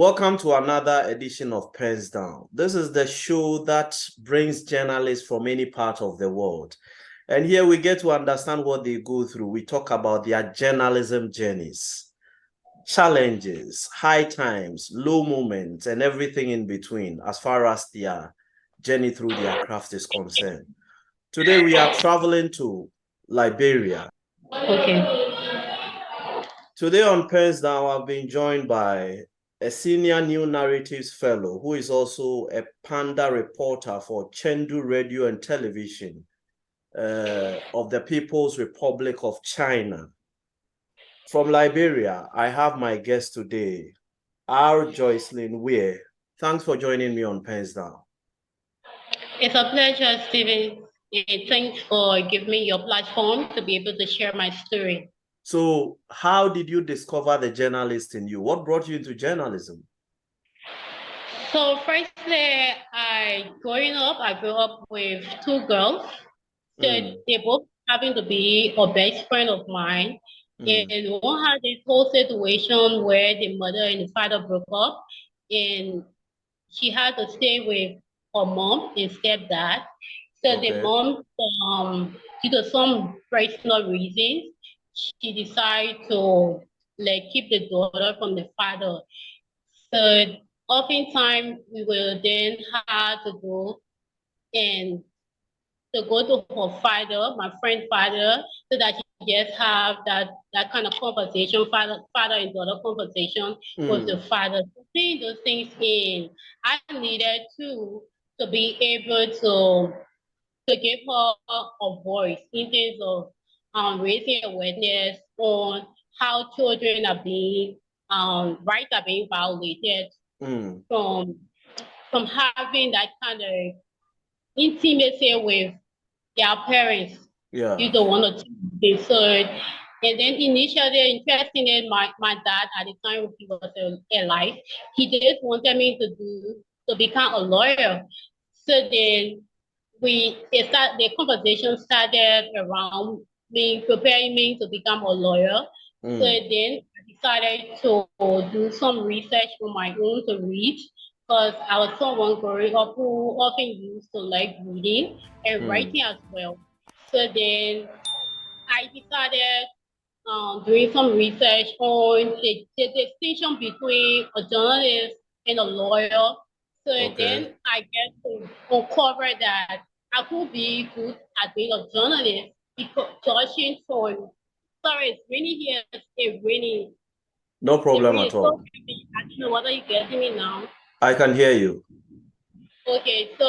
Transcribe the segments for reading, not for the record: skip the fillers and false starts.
Welcome to another edition of Pens Down. This is the show that brings journalists from any part of the world. And here we get to understand what they go through. We talk about their journalism journeys, challenges, high times, low moments, and everything in between as far as their journey through their craft is concerned. Today we are traveling to Liberia. Okay. Today on Pens Down, I've been joined by a senior new narratives fellow who is also a panda reporter for Chengdu Radio and Television of the People's Republic of China. From Liberia, I have my guest today, Joyclyn. Thanks for joining me on Pens Down. It's a pleasure, Stephen. Thanks for giving me your platform to be able to share my story. So, how did you discover the journalist in you? What brought you into journalism? So, firstly, I grew up with two girls. So they both happen to be a best friend of mine. And one had this whole situation where the mother and the father broke up, and she had to stay with her mom and stepdad. So the mom, due to some personal reasons, she decided to keep the daughter from the father. So oftentimes we will then have to go and to go to her father, my friend's father, so that she just have that kind of conversation, father and daughter conversation with the father. Seeing those things in, I needed to be able to give her a voice in terms of raising awareness on how children are being rights are being violated from having that kind of intimacy with their parents. Yeah. You don't want to be served. And then initially, interestingly, my dad at the time he was alive, he just wanted me to become a lawyer. So then the conversation started around me preparing me to become a lawyer. So then I decided to do some research on my own to read because I was someone growing up who often used to like reading and writing as well. So then I decided doing some research on the distinction between a journalist and a lawyer. So then I get to uncover that I could be good at being a journalist because judging from sorry, it's raining here, it's raining. No problem at all. I don't know whether you're getting me now. I can hear you. Okay, so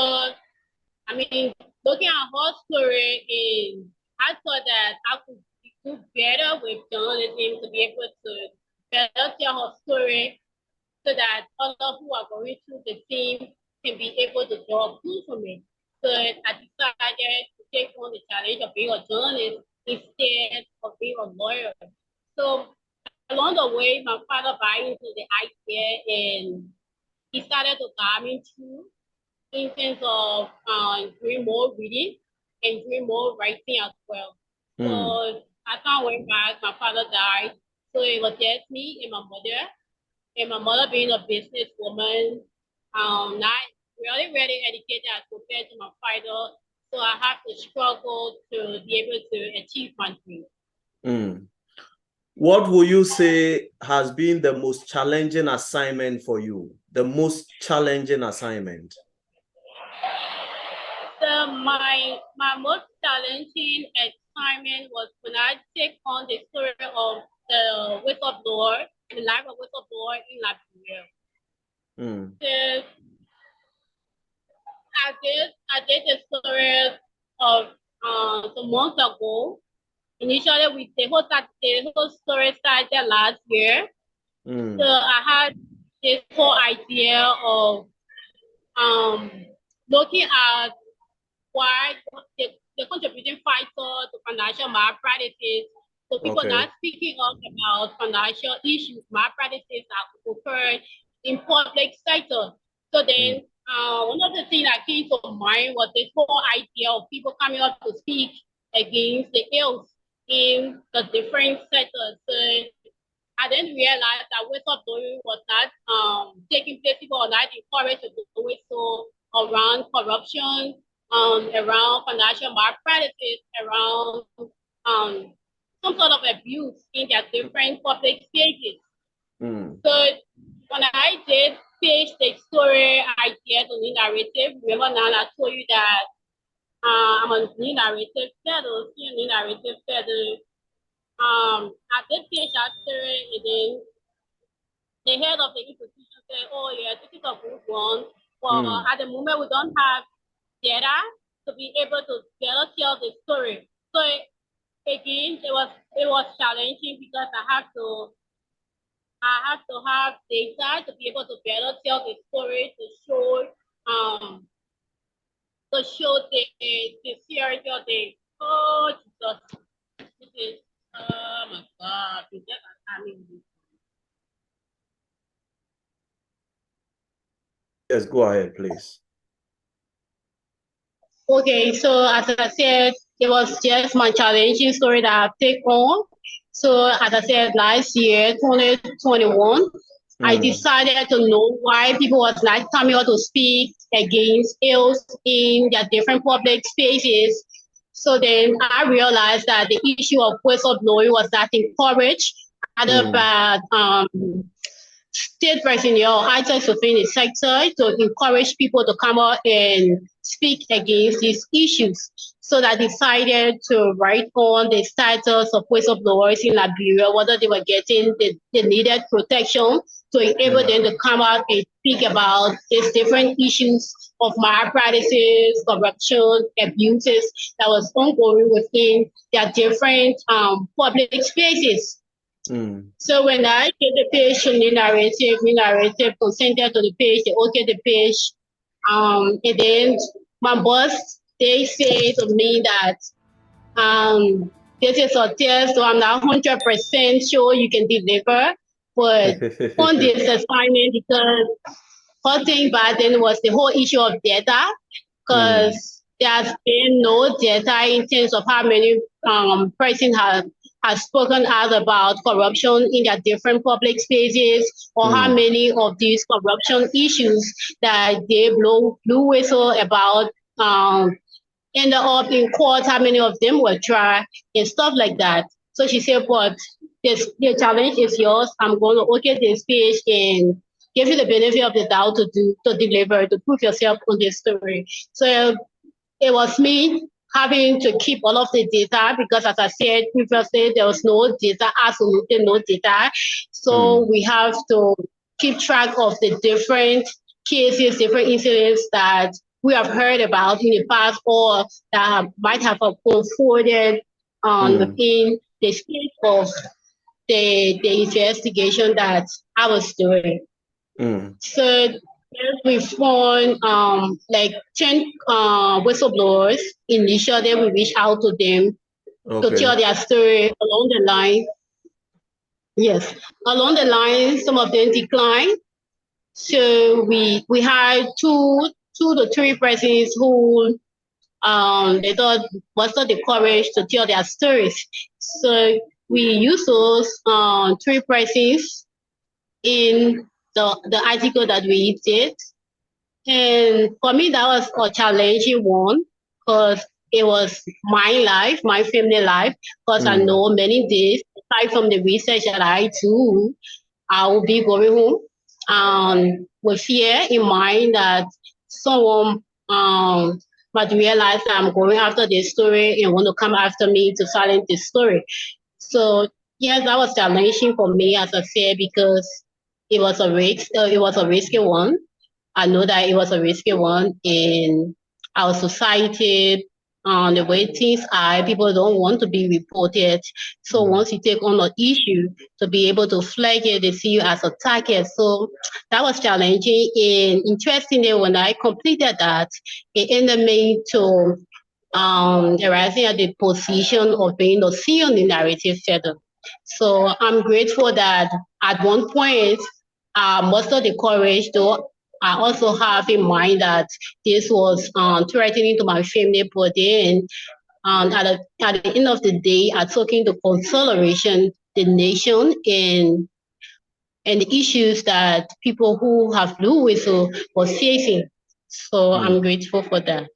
I mean, looking at her story, I thought that I could do better with journalism to be able to better tell her story so that others who are going through the same can be able to draw a clue from it. So I decided to take on the challenge of being a journalist instead of being a lawyer. So along the way, my father bought into the idea and he started to guide me through in terms of doing more reading and doing more writing as well. So as I went back, my father died. So it was just me and my mother. And my mother being a businesswoman, not really, really educated as compared to my father. So I had to struggle to be able to achieve my dream. What will you say has been the most challenging assignment for you? The most challenging assignment? So my most challenging assignment was when I take on the story of the whistleblower, the life of whistleblower in Liberia. So I did the story of some months ago. Initially, the whole story started last year. So I had this whole idea of looking at why the contributing factor to financial malpractices. So people not speaking up about financial issues, malpractices that occur in public sector. So then one of the things that came to mind was this whole idea of people coming up to speak against the ills in the different sectors. So I didn't realize that whistleblowing was not taking place. People are not encouraged to do it. So around corruption, around financial malpractices, around some sort of abuse in their different public spaces. So when I did pitch the story idea to the narrative, remember now I told you that I'm a new narrative fellow, senior new narrative fellow. I did pitch that story, and then the head of the institution said, "Oh yeah, this is a good one, but at the moment we don't have data to be able to better tell the story." So again, it was challenging because I have to have data to be able to better tell the story, to show the series of the Jesus. This is oh my God, Yes, go ahead, please. Okay, so as I said, it was just my challenging story that I've taken on. So as I said, last year, 2021, I decided to know why people was not coming out to speak against ills in their different public spaces. So then I realized that the issue of whistleblowing was not encouraged either by state personnel, actors within the sector to encourage people to come out and speak against these issues. So I decided to write on the status of whistleblowers in Liberia, whether they were getting the needed protection to enable them to come out and speak about these different issues of malpractices, corruption, abuses that was ongoing within their different public spaces. So when I get the page in the narrative consented to the page, they okay the page. And then my boss, they say to me that this is a test, so I'm not 100% sure you can deliver. But on this assignment, because one thing back then was the whole issue of data, because there's been no data in terms of how many persons have spoken out about corruption in their different public spaces, or how many of these corruption issues that they blew whistle about ended up in court, how many of them were tried and stuff like that. So she said, but the challenge is yours. I'm going to look at this page and give you the benefit of the doubt to deliver, to prove yourself on this story. So it was me having to keep all of the data because, as I said previously, there was no data, absolutely no data. So we have to keep track of the different cases, different incidents that we have heard about in the past or that might have unfolded within the state of the investigation that I was doing. So we found like 10 whistleblowers. Initially, we reached out to them to tell their story along the line. Yes, along the line, some of them declined. So we had two to three persons who they thought mustered the courage to tell their stories. So we used those three persons in the article that we did. And for me, that was a challenging one because it was my life, my family life, because I know many days, aside from the research that I do, I will be going home with fear in mind that someone might realize that I'm going after this story and want to come after me to silence this story. So yes, that was challenging for me, as I said, because it was a risk. It was a risky one. I know that it was a risky one in our society. The way things are, people don't want to be reported. So once you take on an issue, to be able to flag it, they see you as a target. So that was challenging. And interestingly, when I completed that, it ended me to arising at the position of being a senior narrative setter. So I'm grateful that at one point, muster the courage to I also have in mind that this was threatening to my family, but then at the end of the day, I took into consideration the nation and the issues that people who have blue whistle was facing. So I'm grateful for that.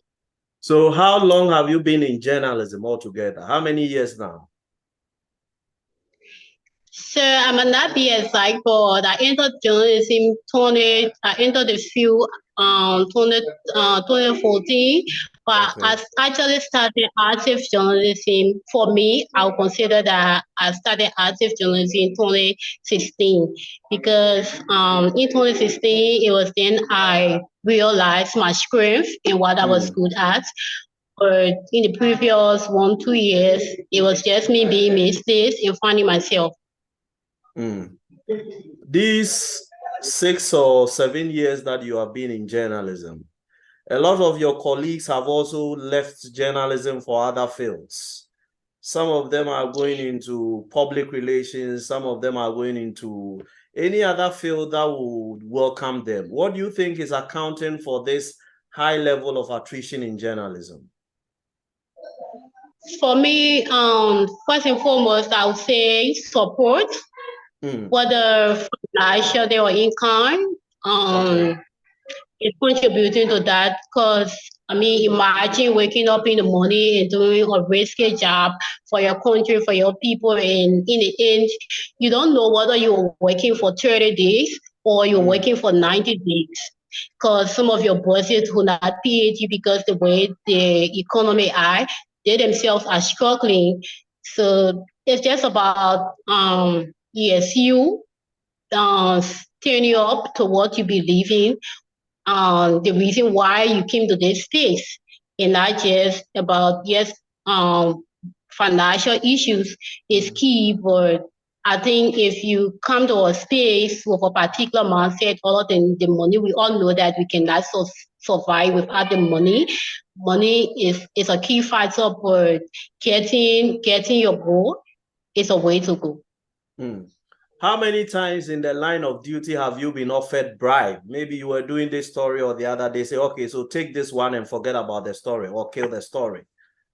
So how long have you been in journalism altogether? How many years now? So I'm an ABSI, but I entered journalism 20. I entered the field 2014, but Okay. I actually started active journalism. For me, I'll consider that I started active journalism in 2016 because in 2016 it was then I realized my strength in what I was good at. But in the previous 1-2 years, it was just me being misplaced and finding myself. These 6 or 7 years that you have been in journalism, a lot of your colleagues have also left journalism for other fields. Some of them are going into public relations. Some of them are going into any other field that would welcome them. What do you think is accounting for this high level of attrition in journalism? For me, first and foremost, I would say support, whether financial or in kind, is contributing to that. Because I mean, imagine waking up in the morning and doing a risky job for your country, for your people, and in the end, you don't know whether you're working for 30 days or you're working for 90 days. Because some of your bosses will not pay you because the way the economy are, they themselves are struggling. So it's just about yes, you turning up to what you believe in, the reason why you came to this space, and not just about yes, financial issues is key, but I think if you come to a space with a particular mindset other than the money, we all know that we cannot survive without the money. Money is a key factor, but getting your goal is a way to go. How many times in the line of duty have you been offered bribe? Maybe you were doing this story or the other day, say, okay, so take this one and forget about the story or kill the story.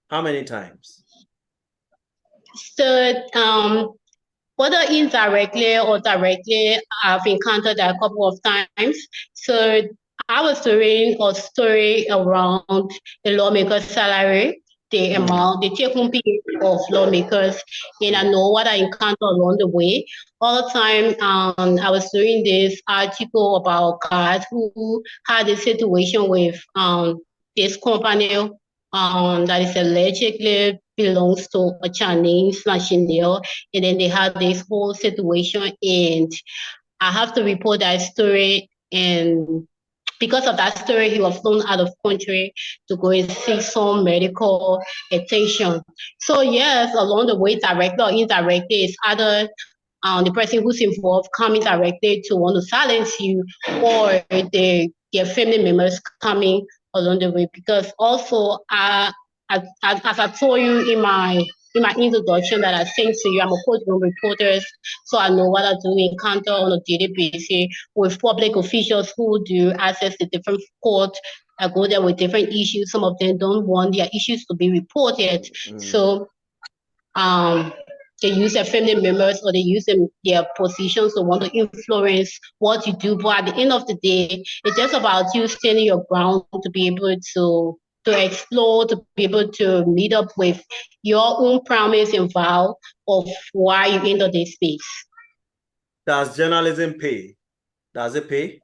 How many times? So, whether indirectly or directly, I've encountered that a couple of times. So I was doing a story around the lawmaker's salary, the amount, the take-home pay of lawmakers, and I know what I encountered along the way. All the time, I was doing this article about guys who had a situation with this company that is allegedly belongs to a Chinese national, and then they had this whole situation, and I have to report that story. And because of that story, he was flown out of country to go and seek some medical attention. So yes, along the way, directly or indirectly, it's either the person who's involved coming directly to want to silence you, or their family members coming along the way. Because also, as I told you in my introduction that I sent to you, I'm a courtroom reporter, so I know what I do encounter on a daily basis with public officials who do access the different courts. I go there with different issues. Some of them don't want their issues to be reported, so they use their family members or they use their positions to want to influence what you do. But at the end of the day, it's just about you standing your ground to be able to explore, to be able to meet up with your own promise and vow of why you enter this space. Does journalism pay? Does it pay?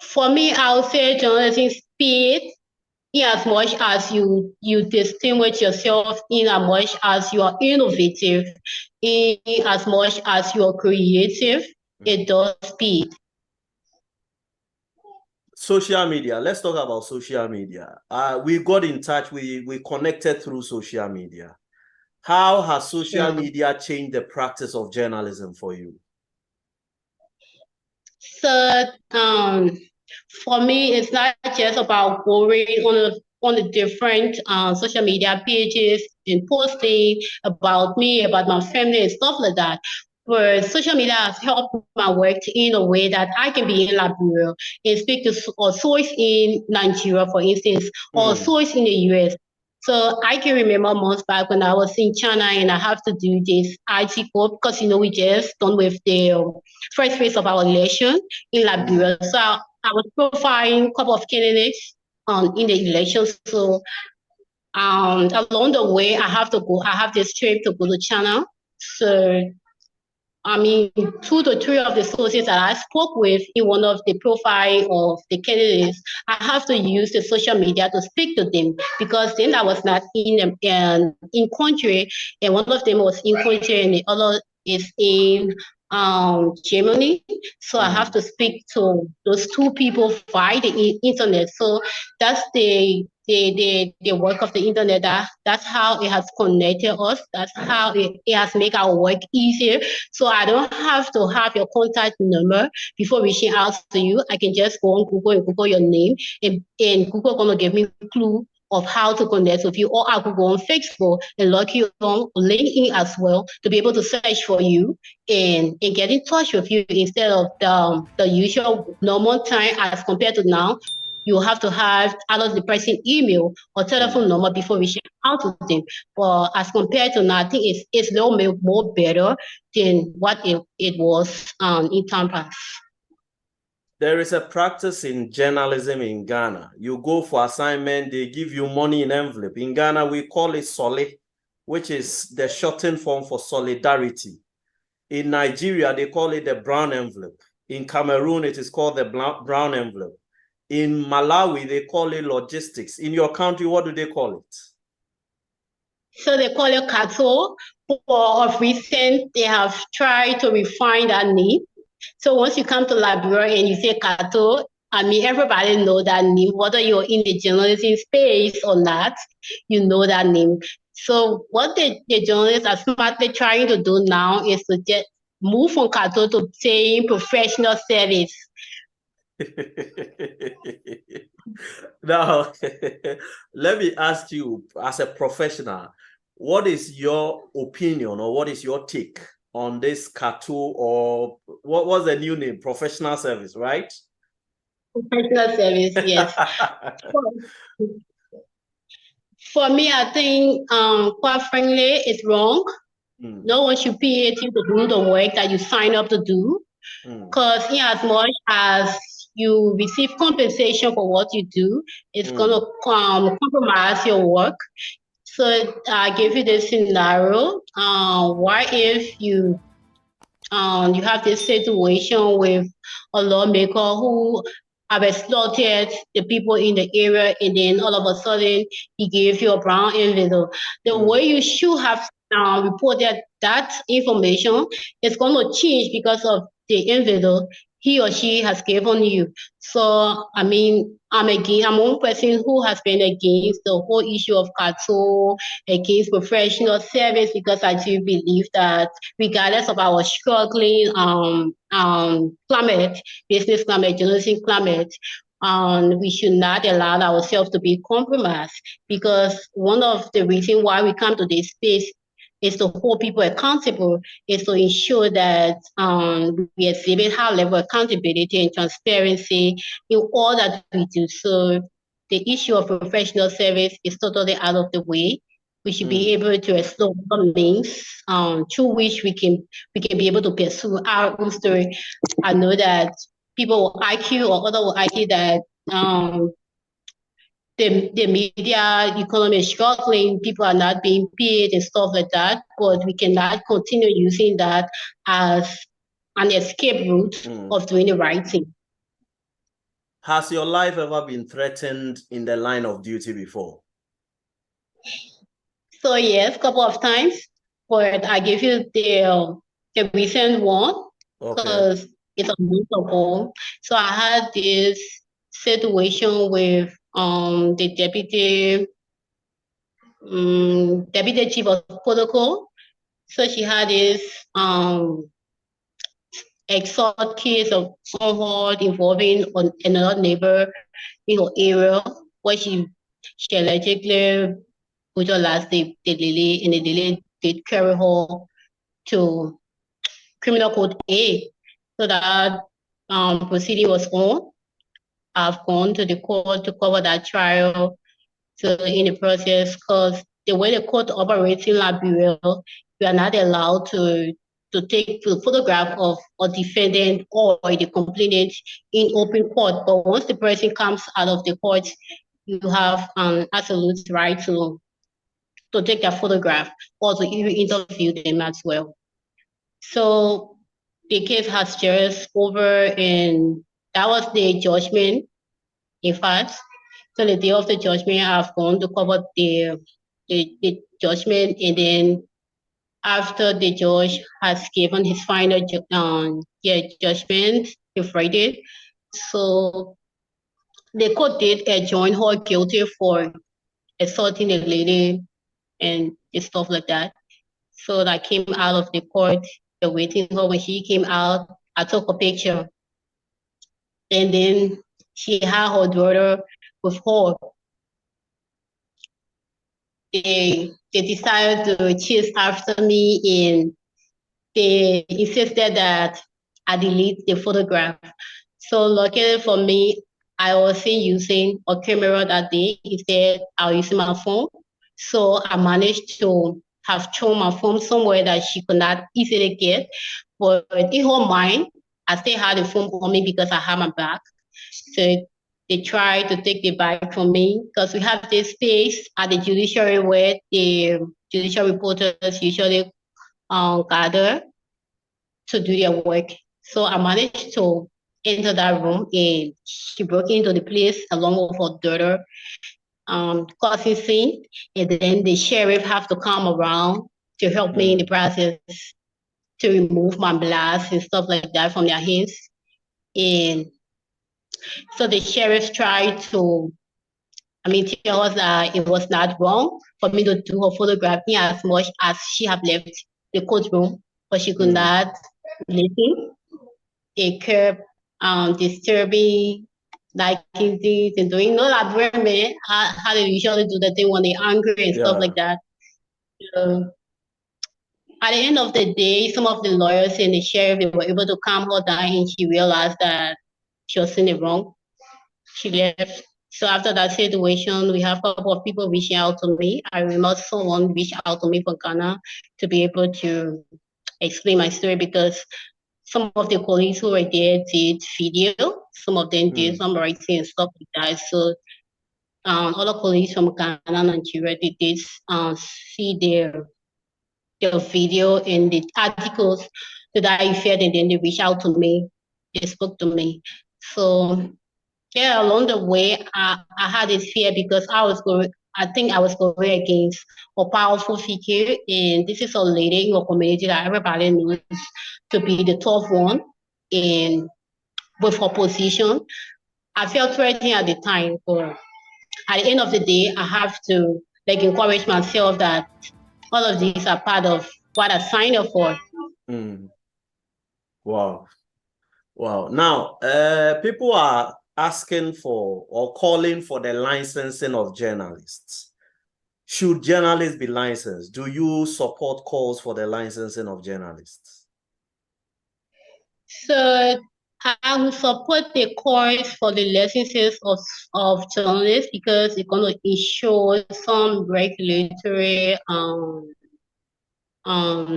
For me, I would say journalism pays in as much as you distinguish yourself, in as much as you are innovative, in as much as you are creative, it does pay. Social media. Let's talk about social media. We got in touch. We connected through social media. How has social media changed the practice of journalism for you? So for me, it's not just about going on the different social media pages and posting about me, about my family and stuff like that. But social media has helped my work in a way that I can be in Liberia and speak to a source in Nigeria, for instance, or a source in the US. So I can remember months back when I was in China and I have to do this IT code because we just done with the first phase of our election in Liberia. So I was profiling a couple of candidates in the election. So along the way, I have this trip to go to China. So I mean, 2 to 3 of the sources that I spoke with in one of the profile of the candidates, I have to use the social media to speak to them because then I was not in country, and one of them was in country, and the other is in Germany. So I have to speak to those two people via the internet. So that's the work of the internet. That's how it has connected us. That's how it has made our work easier. So I don't have to have your contact number before reaching out to you. I can just go on Google and Google your name, and Google gonna give me a clue of how to connect with you. Or I could go on Facebook and log you on LinkedIn as well to be able to search for you and get in touch with you instead of the usual normal time as compared to now. You have to have either the person email or telephone number before reaching out to them. But as compared to now, I think it's a little bit more better than what it was in time past. There is a practice in journalism in Ghana. You go for assignment, they give you money in envelope. In Ghana, we call it Sole, which is the shortened form for solidarity. In Nigeria, they call it the brown envelope. In Cameroon, it is called the brown envelope. In Malawi, they call it logistics. In your country, what do they call it? So they call it Kato. For of recent, they have tried to refine that name. So once you come to Liberia and you say Kato, I mean, everybody know that name, whether you're in the journalism space or not, you know that name. So what the journalists are smartly trying to do now is to just move from Kato to saying professional service. Now, let me ask you, as a professional, what is your opinion or what is your take on this Kato, or what was the new name? Professional service, right? Professional service, yes. For me, I think, quite frankly, it's wrong. No one should pay you to do the work that you sign up to do. Because in as much as you receive compensation for what you do, it's gonna compromise your work. So I give you this scenario. What if you have this situation with a lawmaker who have exploited the people in the area, and then all of a sudden he gave you a brown envelope. The way you should have reported that information is going to change because of the envelope he or she has given you. So I mean, I'm one person who has been against the whole issue of cartel, against professional service, because I do believe that regardless of our struggling climate, business climate, journalism climate, we should not allow ourselves to be compromised, because one of the reasons why we come to this space is to hold people accountable, is to ensure that we exhibit high level accountability and transparency in all that we do. So the issue of professional service is totally out of the way. We should be able to explore what means through which we can be able to pursue our own story. I know that people will argue, or others will argue that the media economy is struggling, people are not being paid and stuff like that, but we cannot continue using that as an escape route of doing the right thing. Has your life ever been threatened in the line of duty before? So yes, a couple of times, but I give you the recent one because it's a month ago. So I had this situation with the deputy chief of protocol. So she had this exalt case of someone involving another neighbor in her area, where she allegedly brutalized the lady, and the lady did carry her to criminal court A. So that proceeding was on. I've gone to the court to cover that trial. So in the process, because the way the court operates in Liberia, you are not allowed to take the photograph of a defendant or the complainant in open court. But once the person comes out of the court, you have an absolute right to take their photograph or to even interview them as well. So the case has just over, and that was the judgment. In fact, so the day of the judgment, I've gone to cover the judgment, and then after the judge has given his final judgment, the verdict, so the court did adjourn her guilty for assaulting the lady and stuff like that. So I came out of the court, they're waiting her. When she came out, I took a picture. And then she had her daughter with her. They decided to chase after me, and they insisted that I delete the photograph. So luckily for me, I wasn't using a camera that day. Instead, I was using my phone. So I managed to have thrown my phone somewhere that she could not easily get. But in her mind, I still had the phone on me because I had my bag. So they tried to take the bag from me because we have this space at the judiciary where the judicial reporters usually gather to do their work. So I managed to enter that room, and she broke into the place along with her daughter, causing scene. And then the sheriff have to come around to help me in the process to remove my blast and stuff like that from their hands. And so the sheriff tried to, tell us that it was not wrong for me to do her photographing as much as she had left the courtroom, but she could not listen. It kept disturbing, liking things and doing no agreement, how they usually do the thing when they're angry and stuff like that. So at the end of the day, some of the lawyers and the sheriff, they were able to calm her down, and she realized that she was in the wrong. She left. So after that situation, we have a couple of people reaching out to me. I remember someone reached out to me from Ghana to be able to explain my story, because some of the colleagues who were there did video. Some of them did some writing and stuff like that. So other colleagues from Ghana and Nigeria, they did see their video and the articles to that effect, and then they reached out to me. They spoke to me. So yeah, along the way, I had this fear because I think I was going against a powerful figure, and this is a lady in a community that everybody knows to be the tough one. And with her position, I felt threatened at the time, but at the end of the day, I have to encourage myself that all of these are part of what I signed up for. Wow. Wow. Now, people are asking for or calling for the licensing of journalists. Should journalists be licensed? Do you support calls for the licensing of journalists? So I will support the calls for the licenses of journalists, because it's going to ensure some regulatory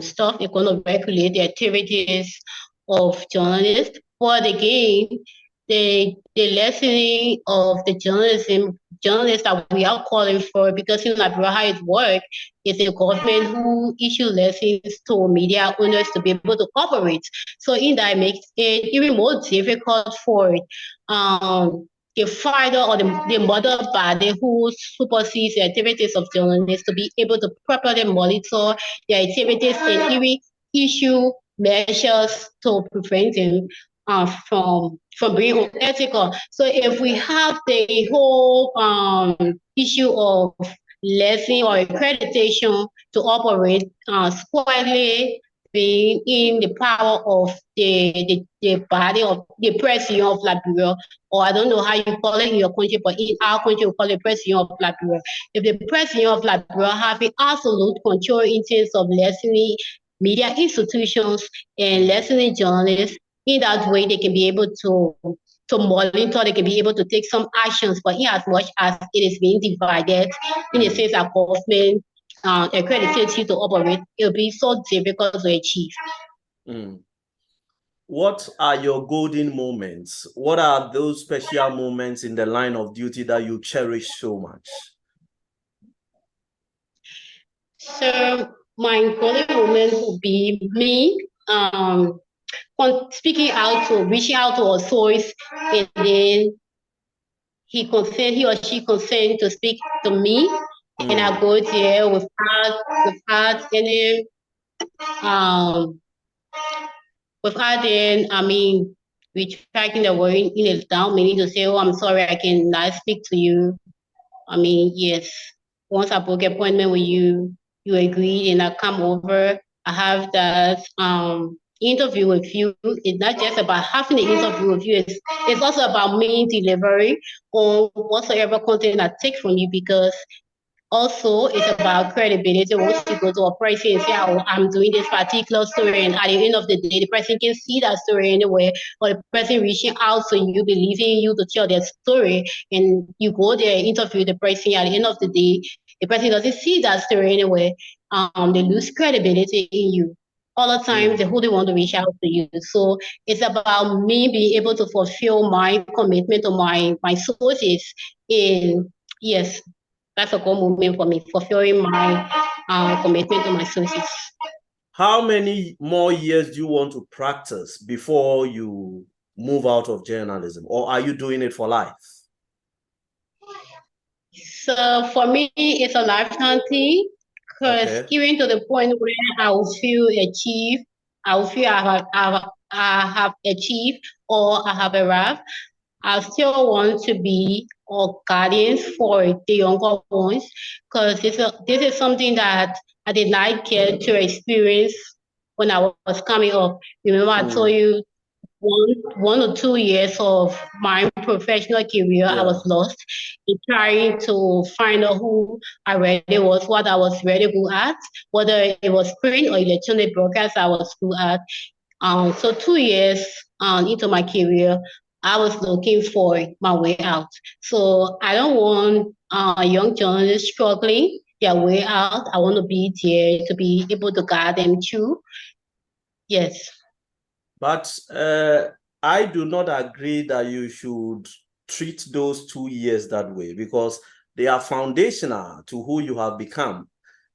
stuff. It's going to regulate the activities of journalists. But again, the lessening of the journalists that we are calling for, because in Liberia how it works is the government who issue lessons to media owners to be able to operate. So in that, it makes it even more difficult for the father or the mother body who supersees the activities of journalists to be able to properly monitor their activities and even issue measures to prevent them from being unethical. So if we have the whole issue of lesson or accreditation to operate squarely being in the power of the body of the president of Liberia, or I don't know how you call it in your country, but in our country we call it president of Liberia. If the president of Liberia have absolute control in terms of lessening media institutions and lessening journalists, in that way they can be able to to monitor, they can be able to take some actions, but in as much as it is being divided in a sense that government accreditates you to operate, it'll be so difficult to achieve. What are your golden moments? What are those special moments in the line of duty that you cherish so much? So my golden moment would be me speaking out to reaching out to a source, and then he or she consent to speak to me, and I go there without any without then retracting the word in a down meaning to say, oh, I'm sorry, I cannot speak to you. Yes, once I book appointment with you, you agree, and I come over. I have that interview with you. It's not just about having an interview with you. It's also about me delivering on whatsoever content I take from you, because also it's about credibility. Once you go to a person and say, oh, I'm doing this particular story, and at the end of the day, the person can see that story anyway, or the person reaching out to you, believing you to tell their story, and you go there, interview the person, at the end of the day, the person doesn't see that story anyway. They lose credibility in you. All the time, they only want to reach out to you. So it's about me being able to fulfill my commitment to my sources. In yes, that's a good moment for me, fulfilling my commitment to my sources. How many more years do you want to practice before you move out of journalism, or are you doing it for life? So for me, it's a lifetime thing, because even to the point where I will feel achieved, I will feel I have achieved or I have arrived, I still want to be a guardian for the younger ones, because this is something that I did not get to experience when I was coming up. Remember, I told you 1 or 2 years of my professional career, I was lost in trying to find out who I really was, what I was really good at, whether it was print or electronic broadcast I was good at. So 2 years into my career, I was looking for my way out. So I don't want young journalists struggling their way out. I want to be there to be able to guide them through. Yes. But I do not agree that you should treat those 2 years that way, because they are foundational to who you have become.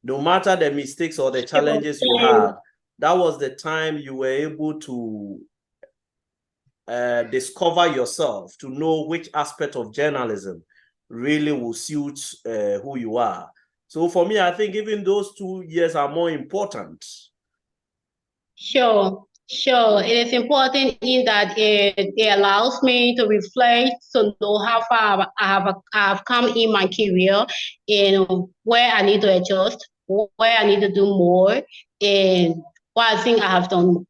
No matter the mistakes or the challenges you had, that was the time you were able to discover yourself, to know which aspect of journalism really will suit who you are. So for me, I think even those 2 years are more important. Sure. It is important in that it allows me to reflect, to know how far I have come in my career, and where I need to adjust, where I need to do more, and what I think I have done.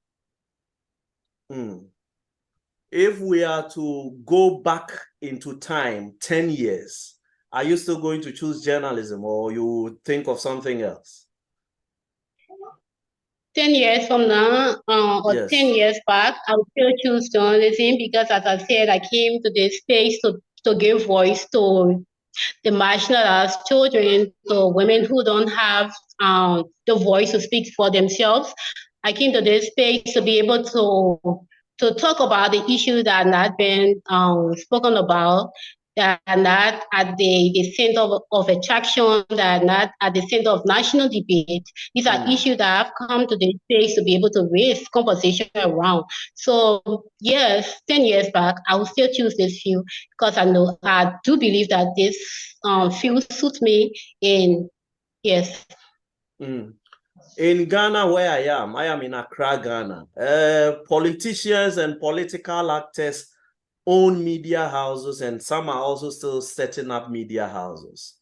If we are to go back into time 10 years, are you still going to choose journalism, or you think of something else? 10 years from now, or 10 years back, I will still choose journalism, because, as I said, I came to this space to give voice to the marginalized children, to women who don't have the voice to speak for themselves. I came to this space to be able to talk about the issues that are not been spoken about, that are not at the center of attraction, that are not at the center of national debate. These are issues that have come to this space to be able to raise conversation around. So yes, 10 years back, I will still choose this field, because I do believe that this field suits me. In yes. In Ghana, where I am in Accra, Ghana. Politicians and political actors own media houses, and some are also still setting up media houses.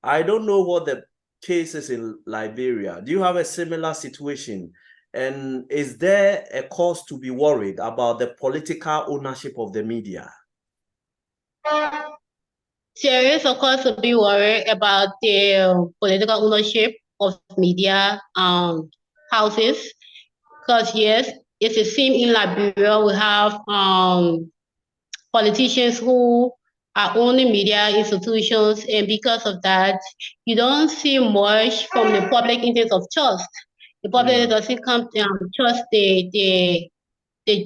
I don't know what the case is in Liberia. Do you have a similar situation? And is there a cause to be worried about the political ownership of the media? There is a cause to be worried about the political ownership of media houses, because yes, it's the same in Liberia. We have politicians who are owning media institutions, and because of that, you don't see much from the public in terms of trust. The public doesn't come trust the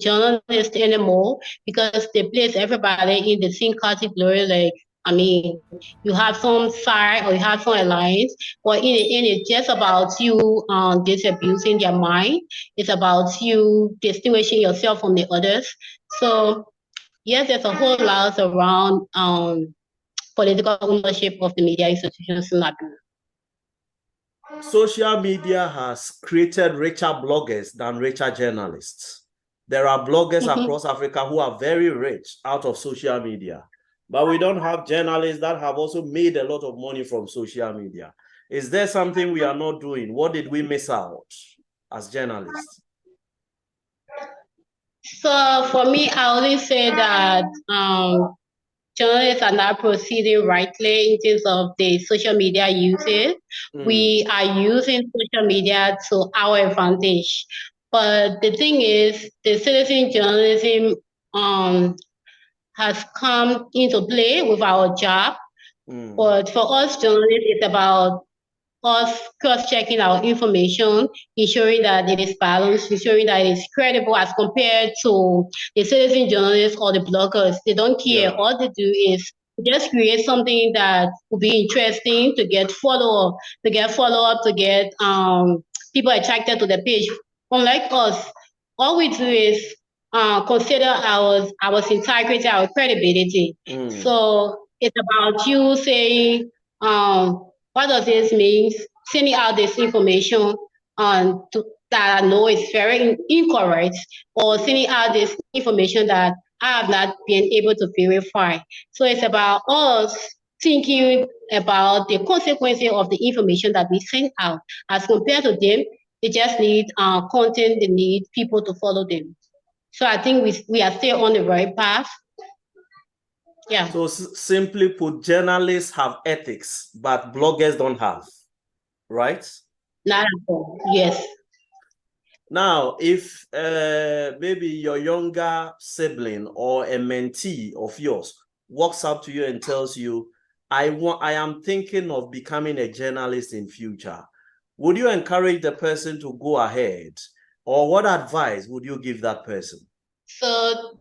journalists anymore because they place everybody in the same category. Like, I mean, you have some side or you have some alliance, but in the end, it's just about you disabusing their mind. It's about you distinguishing yourself from the others. So yes, there's a whole lot around political ownership of the media institutions in Liberia. Social media has created richer bloggers than richer journalists. There are bloggers across Africa who are very rich out of social media, but we don't have journalists that have also made a lot of money from social media. Is there something we are not doing? What did we miss out as journalists? So for me, I only say that journalists are not proceeding rightly in terms of the social media usage. We are using social media to our advantage. But the thing is, the citizen journalism has come into play with our job. But for us journalists, it's about us cross-checking our information, ensuring that it is balanced, ensuring that it is credible as compared to the citizen journalists or the bloggers. They don't care. Yeah. All they do is just create something that will be interesting to get follow-up, to get people attracted to the page. Unlike us, all we do is consider our integrity, our credibility. So it's about you saying, what does this mean? Sending out this information that I know is very incorrect, or sending out this information that I have not been able to verify. So it's about us thinking about the consequences of the information that we send out as compared to them. They just need content, they need people to follow them. So I think we are still on the right path. Yeah. So simply put, journalists have ethics, but bloggers don't have, right? Not at all. Yes. Now, if maybe your younger sibling or a mentee of yours walks up to you and tells you, I am thinking of becoming a journalist in future, would you encourage the person to go ahead? Or what advice would you give that person? So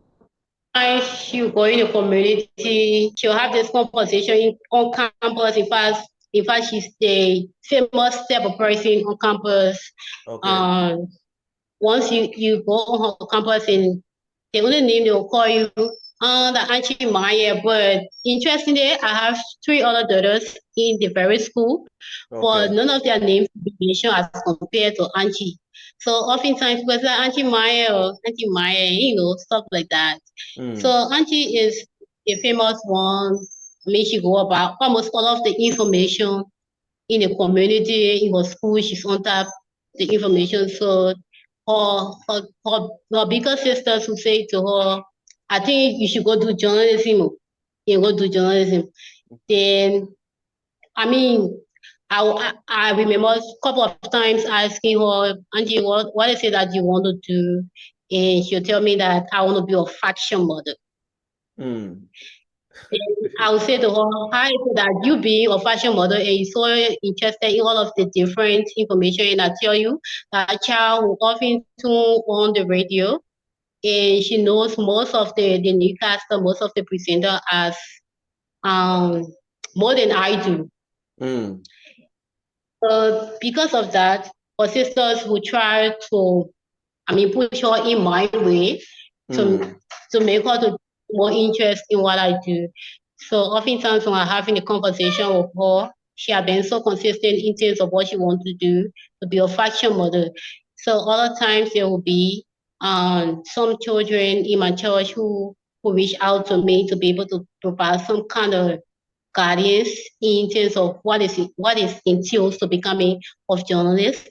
she'll go in the community, she'll have this conversation on campus. In fact, she's the famous type of person on campus. Okay. Once you go on her campus, and the only name they will call you the Auntie Maya. But interestingly, I have 3 other daughters in the very school, but none of their names be mentioned as compared to Auntie. So oftentimes people say Auntie Maya or Auntie Maya, stuff like that. So Auntie is the famous one. I mean, she go about almost all of the information in the community, in her school. She's on top the information. So her bigger sisters who say to her, I think you should go do journalism. You go do journalism. Then, I mean, I remember a couple of times asking her, Auntie, what is it that you want to do? And she'll tell me that I want to be a fashion model. I would say to her, how is it that you being a fashion model and you're so interested in all of the different information, and I tell you that child will often tune on the radio and she knows most of the newscaster, most of the presenter as more than I do. So because of that, her sisters will try to, push her in my way to make her to more interest in what I do. So oftentimes when I'm having a conversation with her, she has been so consistent in terms of what she wants to do, to be a fashion model. So other times there will be some children in my church who reach out to me to be able to provide some kind of guidance in terms of what is entails to becoming a journalist.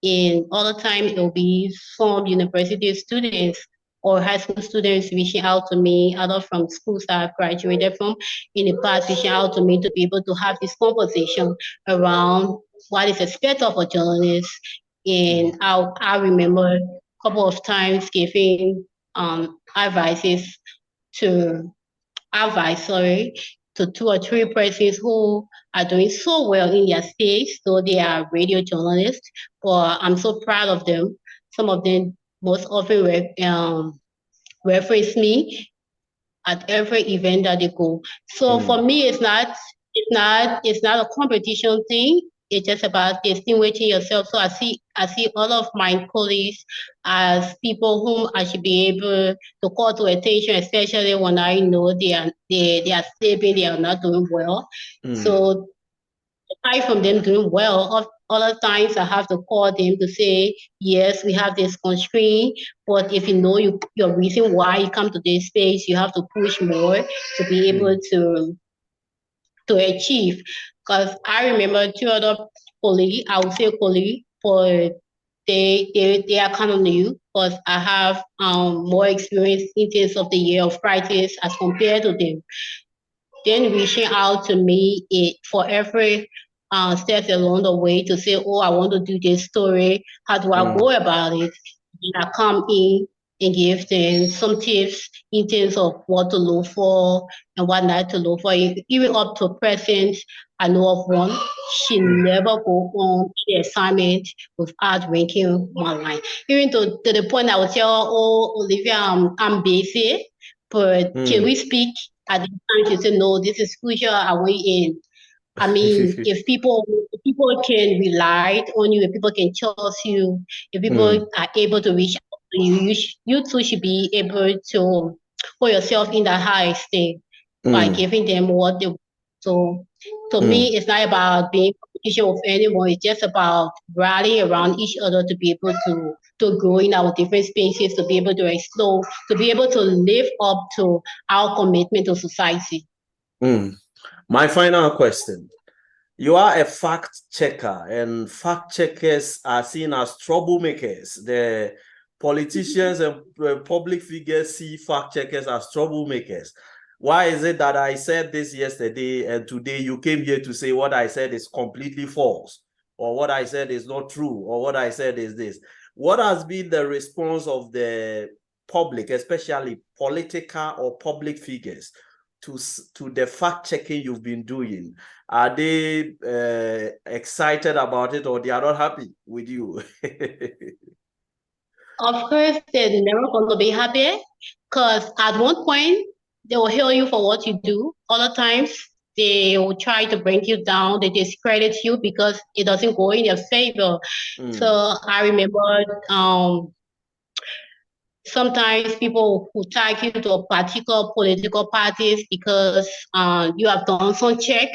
And all the time it will be some university students or high school students reaching out to me, either from schools that I've graduated from in the past, reaching out to me to be able to have this conversation around what is expected of a journalist. And I remember a couple of times giving advices to advice, sorry, to 2 or 3 persons who are doing so well in their space, though they are radio journalists, but I'm so proud of them. Some of them most often reference me at every event that they go. So for me, it's not a competition thing. It's just about distinguishing yourself. So I see all of my colleagues as people whom I should be able to call to attention, especially when I know they are sleeping, they are not doing well. So aside from them doing well, other times I have to call them to say, yes, we have this constraint, but if you know your reason why you come to this space, you have to push more to be able to achieve. Because I remember 2 other colleagues, I would say colleagues, but they are kind of new because I have more experience in terms of the year of practice as compared to them. Then reaching out to me for every steps along the way to say, oh, I want to do this story. How do I go about it? And I come in and give them some tips in terms of what to look for and what not to look for. Even up to present, I know of one. She never go on the assignment without ranking one line. Even to the point I would tell her, oh, Olivia, I'm busy, but can we speak at the time? She said, no, this is crucial. I want in. I mean, if people can rely on you, if people can trust you, if people are able to reach out to you, you too should be able to put yourself in that high state by giving them what they want. So to me, it's not about being competition with anyone. It's just about rallying around each other to be able to grow in our different spaces, to be able to explore, to be able to live up to our commitment to society. My final question. You are a fact checker, and fact checkers are seen as troublemakers. The politicians and public figures see fact checkers as troublemakers. Why is it that I said this yesterday and today you came here to say what I said is completely false, or what I said is not true, or what I said is this? What has been the response of the public, especially political or public figures, to the fact checking you've been doing? Are they excited about it, or they are not happy with you? Of course, they're never going to be happy because at one point they will hail you for what you do. Other times they will try to bring you down. They discredit you because it doesn't go in your favor. So I remember sometimes people who tag you to a particular political parties because you have done some check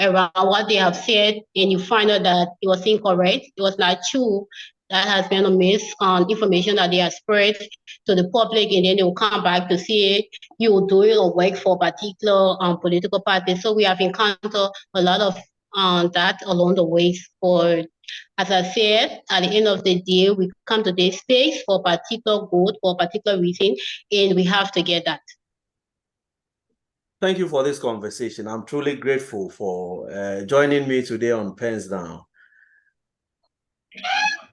around what they have said and you find out that it was incorrect, it was not true. That has been a information that they have spread to the public, and then they will come back to see you doing a work for a particular political party. So we have encountered a lot of that along the way. For, as I said, at the end of the day, we come to this space for a particular goal, for a particular reason, and we have to get that. Thank you for this conversation. I'm truly grateful for joining me today on PENSDOWN.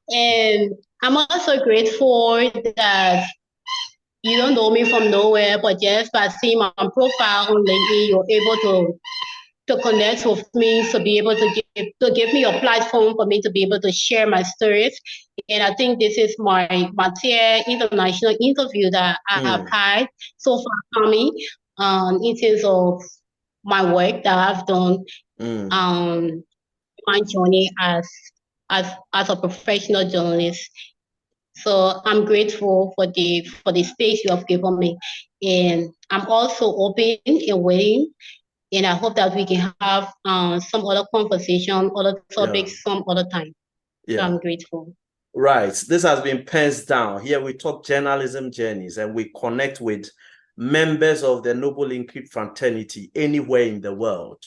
And I'm also grateful that you don't know me from nowhere, but just by seeing my profile on LinkedIn, you're able to connect with me, to be able to give me a platform for me to be able to share my stories. And I think this is my third international interview that I have had so far coming in terms of my work that I've done my journey as a professional journalist. So I'm grateful for the space you have given me, and I'm also open and waiting. And I hope that we can have some other conversation, other topics, some other time. So I'm grateful. Right. This has been PENSDOWN. Here we talk journalism journeys and we connect with members of the Noble Increase fraternity anywhere in the world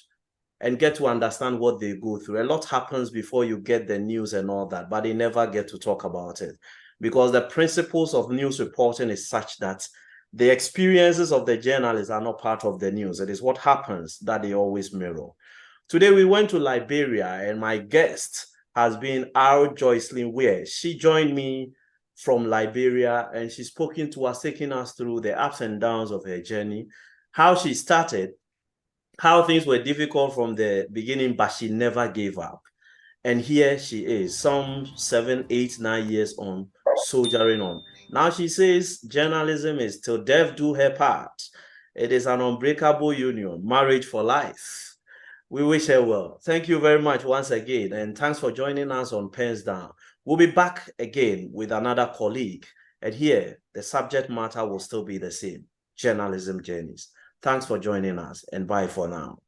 and get to understand what they go through. A lot happens before you get the news and all that, but they never get to talk about it because the principles of news reporting is such that the experiences of the journalists are not part of the news. It is what happens that they always mirror. Today we went to Liberia and my guest has been our Joyclyn, where she joined me from Liberia, and she's spoken to us, taking us through the ups and downs of her journey, how she started, how things were difficult from the beginning, but she never gave up. And here she is, some 7, 8, 9 years on, soldiering on. Now she says journalism is till death do her part. It is an unbreakable union, marriage for life. We wish her well. Thank you very much once again, and thanks for joining us on Pens Down. We'll be back again with another colleague, and here the subject matter will still be the same: journalism journeys. Thanks for joining us, and bye for now.